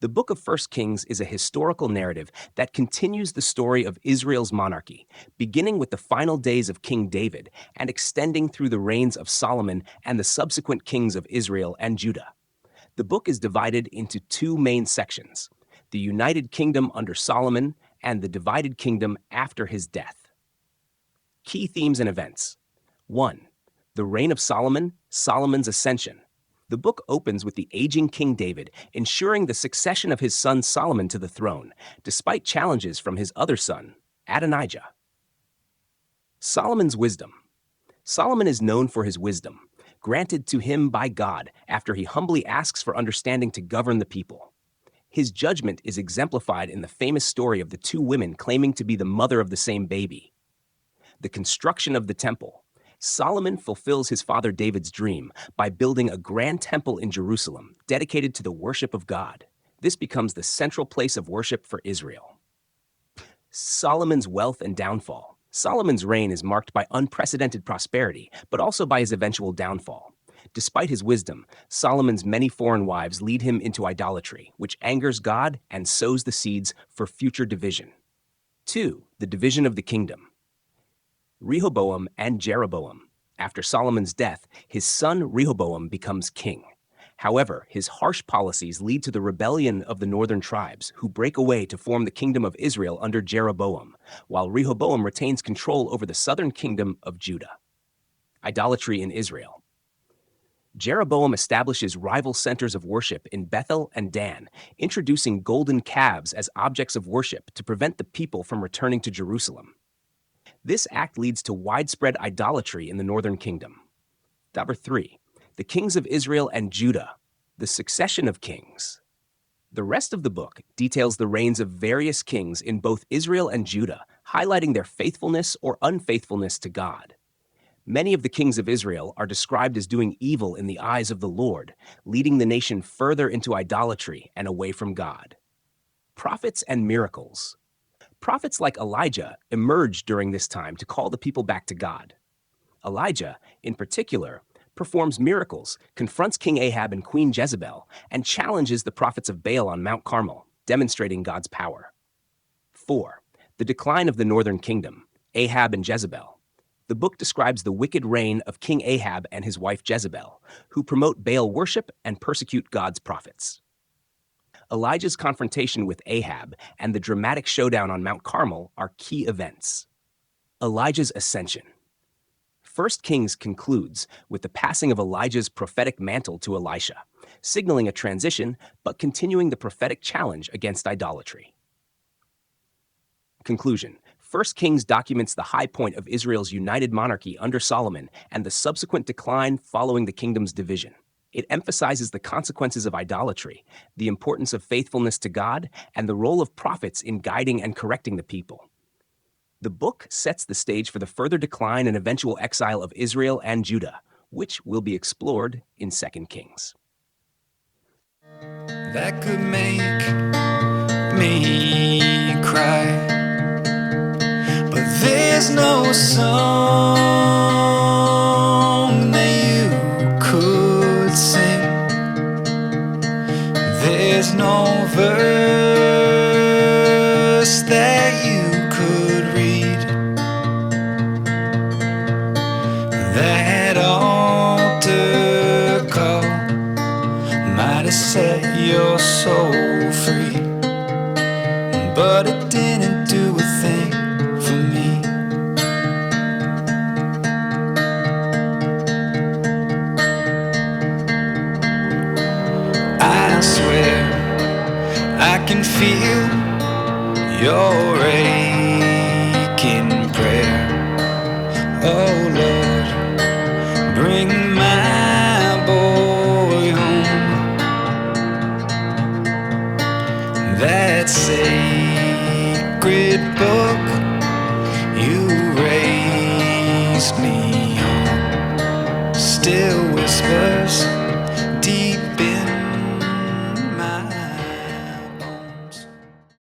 The book of First Kings is a historical narrative that continues the story of Israel's monarchy, beginning with the final days of King David and extending through the reigns of Solomon and the subsequent kings of Israel and Judah. The book is divided into two main sections: the United Kingdom under Solomon and the divided kingdom after his death. Key themes and events. 1. The reign of Solomon, Solomon's ascension. The book opens with the aging King David ensuring the succession of his son Solomon to the throne, despite challenges from his other son, Adonijah. Solomon's wisdom. Solomon is known for his wisdom, granted to him by God after he humbly asks for understanding to govern the people. His judgment is exemplified in the famous story of the two women claiming to be the mother of the same baby. The construction of the temple. Solomon fulfills his father David's dream by building a grand temple in Jerusalem dedicated to the worship of God. This becomes the central place of worship for Israel. Solomon's wealth and downfall. Solomon's reign is marked by unprecedented prosperity, but also by his eventual downfall. Despite his wisdom, Solomon's many foreign wives lead him into idolatry, which angers God and sows the seeds for future division. 2. The division of the kingdom. Rehoboam and Jeroboam. After Solomon's death, his son Rehoboam becomes king. However, his harsh policies lead to the rebellion of the northern tribes, who break away to form the kingdom of Israel under Jeroboam, while Rehoboam retains control over the southern kingdom of Judah. Idolatry in Israel. Jeroboam establishes rival centers of worship in Bethel and Dan, introducing golden calves as objects of worship to prevent the people from returning to Jerusalem. This act leads to widespread idolatry in the northern kingdom. Number 3. The kings of Israel and Judah, the succession of kings. The rest of the book details the reigns of various kings in both Israel and Judah, highlighting their faithfulness or unfaithfulness to God. Many of the kings of Israel are described as doing evil in the eyes of the Lord, leading the nation further into idolatry and away from God. Prophets and miracles. Prophets like Elijah emerged during this time to call the people back to God. Elijah, in particular, performs miracles, confronts King Ahab and Queen Jezebel, and challenges the prophets of Baal on Mount Carmel, demonstrating God's power. 4. The decline of the northern kingdom, Ahab and Jezebel. The book describes the wicked reign of King Ahab and his wife Jezebel, who promote Baal worship and persecute God's prophets. Elijah's confrontation with Ahab and the dramatic showdown on Mount Carmel are key events. Elijah's ascension. 1 Kings concludes with the passing of Elijah's prophetic mantle to Elisha, signaling a transition but continuing the prophetic challenge against idolatry. Conclusion. 1 Kings documents the high point of Israel's united monarchy under Solomon and the subsequent decline following the kingdom's division. It emphasizes the consequences of idolatry, the importance of faithfulness to God, and the role of prophets in guiding and correcting the people. The book sets the stage for the further decline and eventual exile of Israel and Judah, which will be explored in 2 Kings. That could make me cry, but there's no song that you could sing. There's no verse that you could read. That altar call might have set your soul free, but it didn't do a thing for me. I swear I can feel your rage